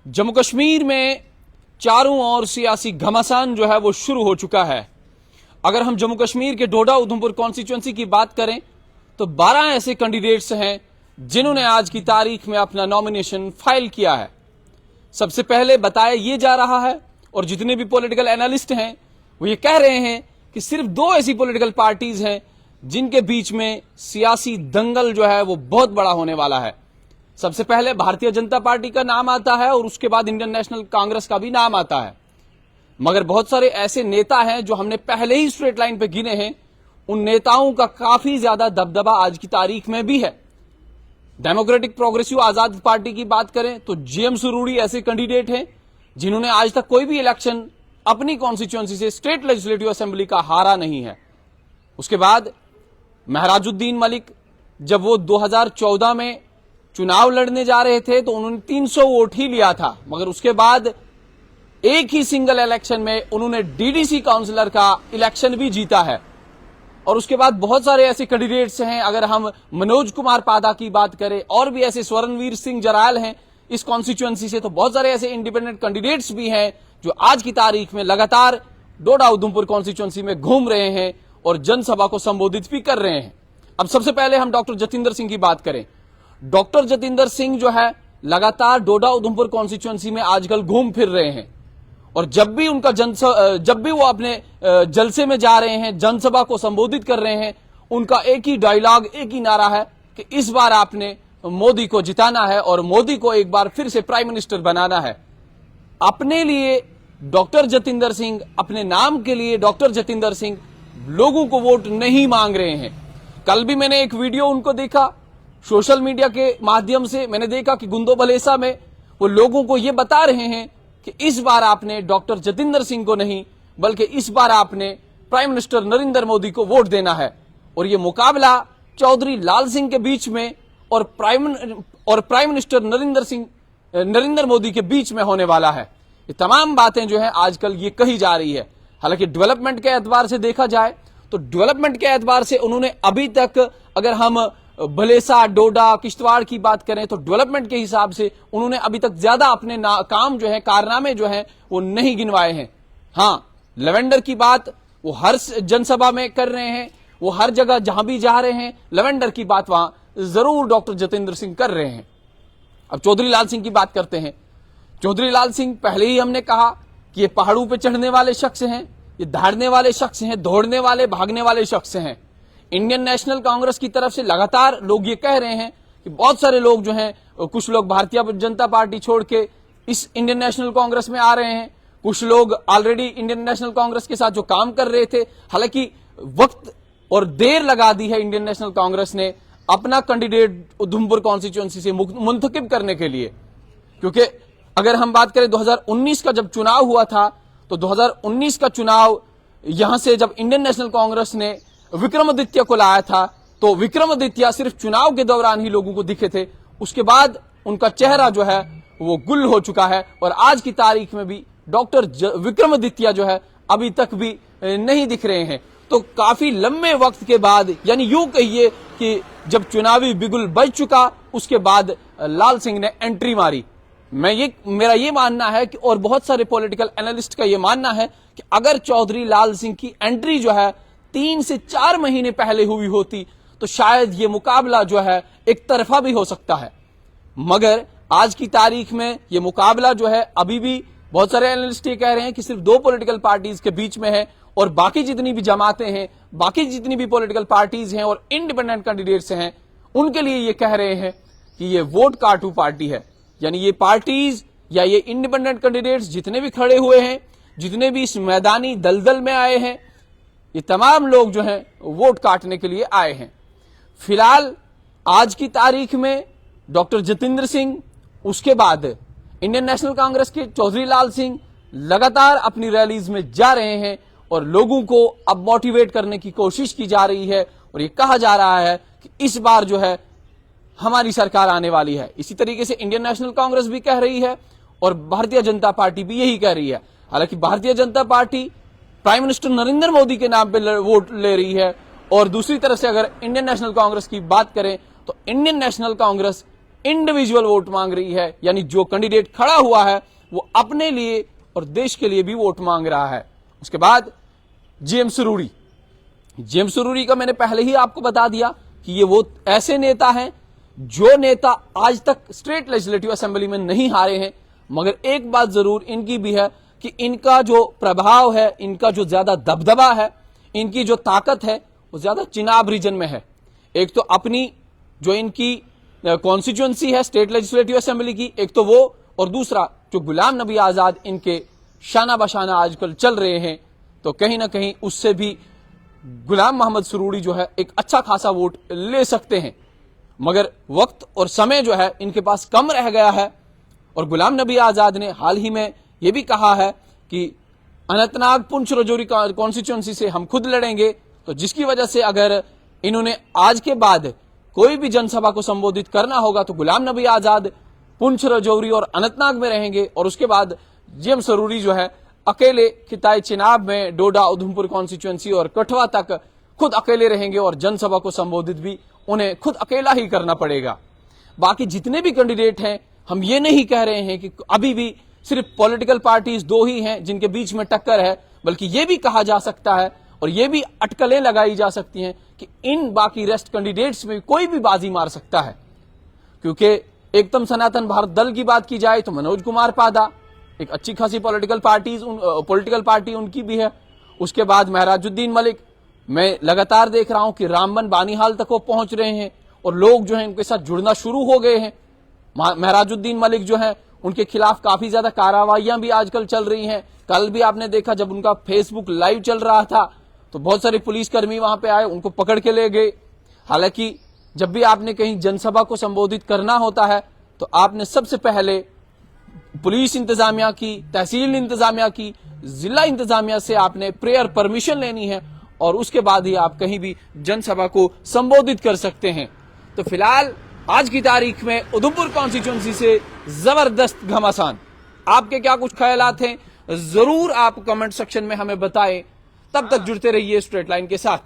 जम्मू कश्मीर में चारों ओर सियासी घमासान जो है वो शुरू हो चुका है। अगर हम जम्मू कश्मीर के डोडा उधमपुर कॉन्स्टिट्यूंसी की बात करें तो 12 ऐसे कैंडिडेट्स हैं जिन्होंने आज की तारीख में अपना नॉमिनेशन फाइल किया है। सबसे पहले बताया यह जा रहा है और जितने भी पॉलिटिकल एनालिस्ट हैं वो ये कह रहे हैं कि सिर्फ 2 ऐसी पॉलिटिकल पार्टीज हैं जिनके बीच में सियासी दंगल जो है वो बहुत बड़ा होने वाला है। सबसे पहले भारतीय जनता पार्टी का नाम आता है और उसके बाद इंडियन नेशनल कांग्रेस का भी नाम आता है। मगर बहुत सारे ऐसे नेता हैं जो हमने पहले ही स्ट्रेट लाइन पे गिने हैं, उन नेताओं का काफी ज्यादा दबदबा आज की तारीख में भी है। डेमोक्रेटिक प्रोग्रेसिव आजाद पार्टी की बात करें तो जीएम सुरूरी ऐसे कैंडिडेट हैं जिन्होंने आज तक कोई भी इलेक्शन अपनी कॉन्स्टिट्यूएंसी से स्टेट लेजिस्लेटिव असेंबली का हारा नहीं है। उसके बाद महराजुद्दीन मलिक, जब वो 2014 में चुनाव लड़ने जा रहे थे तो उन्होंने 300 वोट ही लिया था, मगर उसके बाद एक ही सिंगल इलेक्शन में उन्होंने डीडीसी काउंसलर का इलेक्शन भी जीता है। और उसके बाद बहुत सारे ऐसे कैंडिडेट्स हैं, अगर हम मनोज कुमार पादा की बात करें और भी ऐसे स्वर्णवीर सिंह जराल हैं इस कॉन्स्टिट्यूएंसी से, तो बहुत सारे ऐसे इंडिपेंडेंट कैंडिडेट्स भी हैं जो आज की तारीख में लगातार डोडा उधमपुर कॉन्स्टिट्यूएंसी में घूम रहे हैं और जनसभा को संबोधित भी कर रहे हैं। अब सबसे पहले हम डॉक्टर जतिंदर सिंह की बात करें। डॉक्टर जतिंदर सिंह जो है लगातार डोडा उधमपुर कॉन्स्टिट्यूएंसी में आजकल घूम फिर रहे हैं और जब भी वो अपने जलसे में जा रहे हैं, जनसभा को संबोधित कर रहे हैं, उनका एक ही डायलॉग, एक ही नारा है कि इस बार आपने मोदी को जिताना है और मोदी को एक बार फिर से प्राइम मिनिस्टर बनाना है। अपने लिए डॉक्टर जतिंदर सिंह, अपने नाम के लिए डॉक्टर जतिंदर सिंह लोगों को वोट नहीं मांग रहे हैं। कल भी मैंने एक वीडियो उनको देखा, सोशल मीडिया के माध्यम से मैंने देखा कि गुंदो बलेसा में वो लोगों को ये बता रहे हैं कि इस बार आपने डॉक्टर जतिंदर सिंह को नहीं बल्कि इस बार आपने प्राइम मिनिस्टर नरेंद्र मोदी को वोट देना है। और ये मुकाबला चौधरी लाल सिंह के बीच में और प्राइम मिनिस्टर नरेंद्र मोदी के बीच में होने वाला है। ये तमाम बातें जो है आजकल ये कही जा रही है। हालांकि डेवलपमेंट के एतबार से देखा जाए तो डेवलपमेंट के एतबार से उन्होंने अभी तक, अगर हम भलेसा, डोडा, किश्तवाड़ की बात करें तो डेवलपमेंट के हिसाब से उन्होंने अभी तक ज्यादा अपने काम जो है, कारनामे जो हैं वो नहीं गिनवाए हैं। हाँ, लेवेंडर की बात वो हर जनसभा में कर रहे हैं, वो हर जगह जहां भी जा रहे हैं लेवेंडर की बात वहां जरूर डॉक्टर जतिंदर सिंह कर रहे हैं। अब चौधरी लाल सिंह की बात करते हैं। चौधरी लाल सिंह, पहले ही हमने कहा कि ये पहाड़ों पे चढ़ने वाले शख्स हैं, ये दहाड़ने वाले शख्स हैं, दौड़ने वाले, भागने वाले शख्स हैं। इंडियन नेशनल कांग्रेस की तरफ से लगातार लोग ये कह रहे हैं कि बहुत सारे लोग जो हैं, कुछ लोग भारतीय जनता पार्टी छोड़ के इस इंडियन नेशनल कांग्रेस में आ रहे हैं, कुछ लोग ऑलरेडी इंडियन नेशनल कांग्रेस के साथ जो काम कर रहे थे। हालांकि वक्त और देर लगा दी है इंडियन नेशनल कांग्रेस ने अपना कैंडिडेट उधमपुर कॉन्स्टिट्यूएंसी से मुंतखब करने के लिए, क्योंकि अगर हम बात करें 2019 का जब चुनाव हुआ था तो 2019 का चुनाव यहां से जब इंडियन नेशनल कांग्रेस ने विक्रमादित्य को लाया था तो विक्रमादित्य सिर्फ चुनाव के दौरान ही लोगों को दिखे थे, उसके बाद उनका चेहरा जो है वो गुल हो चुका है। और आज की तारीख में भी डॉक्टर विक्रमादित्य जो है अभी तक भी नहीं दिख रहे हैं। तो काफी लंबे वक्त के बाद, यानी यूं कहिए कि जब चुनावी बिगुल बज चुका उसके बाद लाल सिंह ने एंट्री मारी। मेरा ये मानना है कि, और बहुत सारे पॉलिटिकल एनालिस्ट का ये मानना है कि अगर चौधरी लाल सिंह की एंट्री जो है 3 से 4 महीने पहले हुई होती तो शायद ये मुकाबला जो है एक तरफा भी हो सकता है। मगर आज की तारीख में ये मुकाबला जो है अभी भी बहुत सारे एनालिस्ट ये कह रहे हैं कि सिर्फ 2 पॉलिटिकल पार्टीज के बीच में है और बाकी जितनी भी जमातें हैं, बाकी जितनी भी पॉलिटिकल पार्टीज हैं और इंडिपेंडेंट कैंडिडेट्स हैं, उनके लिए ये कह रहे हैं कि ये वोट काटू पार्टी है। यानी ये पार्टीज या ये इंडिपेंडेंट कैंडिडेट्स जितने भी खड़े हुए हैं, जितने भी इस मैदानी दलदल में आए हैं, ये तमाम लोग जो हैं वोट काटने के लिए आए हैं। फिलहाल आज की तारीख में डॉक्टर जतिंदर सिंह, उसके बाद इंडियन नेशनल कांग्रेस के चौधरी लाल सिंह लगातार अपनी रैलीज में जा रहे हैं और लोगों को अब मोटिवेट करने की कोशिश की जा रही है और ये कहा जा रहा है कि इस बार जो है हमारी सरकार आने वाली है। इसी तरीके से इंडियन नेशनल कांग्रेस भी कह रही है और भारतीय जनता पार्टी भी यही कह रही है। हालांकि Bharatiya Janata party prime minister Narendra Modi के नाम पे वोट ले रही है और दूसरी तरफ से अगर इंडियन नेशनल कांग्रेस की बात करें तो Indian national Congress individual vote मांग रही है, यानी जो कैंडिडेट खड़ा हुआ है वो अपने लिए और देश के लिए भी वोट मांग रहा है। उसके बाद जीएम सुरूरी का मैंने पहले ही आपको बता दिया कि ये वो ऐसे नेता हैं जो नेता आज तक स्टेट लेजिस्लेटिव असेंबली में नहीं हारे हैं, मगर एक बात जरूर इनकी भी है कि इनका जो प्रभाव है, इनका जो ज्यादा दबदबा है, इनकी जो ताकत है वो ज्यादा चिनाब रीजन में है। एक तो अपनी जो इनकी कॉन्स्टिट्यूएंसी है स्टेट लेजिस्लेटिव असेंबली की, एक तो वो, और दूसरा जो गुलाम नबी आजाद इनके शाना बशाना आजकल चल रहे हैं, तो कहीं ना कहीं उससे भी गुलाम मोहम्मद सुरूरी जो है एक अच्छा खासा वोट ले सकते हैं। मगर वक्त और समय जो है इनके पास कम रह गया है, और गुलाम नबी आजाद ने हाल ही में यह भी कहा है कि अनंतनाग पुंछ राजौरी कॉन्स्टिट्यूएंसी से हम खुद लड़ेंगे। तो जिसकी वजह से अगर इन्होंने आज के बाद कोई भी जनसभा को संबोधित करना होगा तो गुलाम नबी आजाद पुंछ राजौरी और अनंतनाग में रहेंगे, और उसके बाद जीएम सुरूरी जो है अकेले खिताई चिनाब में डोडा उधमपुर कॉन्स्टिट्यूएंसी और कठवा तक खुद अकेले रहेंगे, और जनसभा को संबोधित भी उन्हें खुद अकेला ही करना पड़ेगा। बाकी जितने भी कैंडिडेट हैं, हम ये नहीं कह रहे हैं कि अभी भी सिर्फ पॉलिटिकल पार्टीज दो ही हैं जिनके बीच में टक्कर है, बल्कि ये भी कहा जा सकता है और ये भी अटकलें लगाई जा सकती हैं कि इन बाकी रेस्ट कैंडिडेट्स में कोई भी बाजी मार सकता है। क्योंकि एकदम सनातन भारत दल की बात की जाए तो मनोज कुमार पादा एक अच्छी खासी पॉलिटिकल पार्टी उनकी भी है। उसके बाद महराजुद्दीन मलिक, मैं लगातार देख रहा हूं कि रामबन बानीहाल तक वो पहुंच रहे हैं और लोग जो हैं उनके साथ जुड़ना शुरू हो गए हैं। महराजुद्दीन मलिक जो है उनके खिलाफ काफी ज्यादा कार्रवाइयां भी आजकल चल रही हैं। कल भी आपने देखा जब उनका फेसबुक लाइव चल रहा था तो बहुत सारे पुलिसकर्मी वहां पे आए, उनको पकड़ के ले गए। हालांकि जब भी आपने कहीं जनसभा को संबोधित करना होता है तो आपने सबसे पहले पुलिस इंतजामिया की, तहसील इंतजामिया की, जिला इंतजामिया से आपने प्रेयर परमिशन लेनी है, और उसके बाद ही आप कहीं भी जनसभा को संबोधित कर सकते हैं। तो फिलहाल आज की तारीख में उधमपुर कॉन्स्टिट्यूएंसी से जबरदस्त घमासान। आपके क्या कुछ ख्यालात हैं, जरूर आप कमेंट सेक्शन में हमें बताएं। तब तक जुड़ते रहिए स्ट्रेट लाइन के साथ।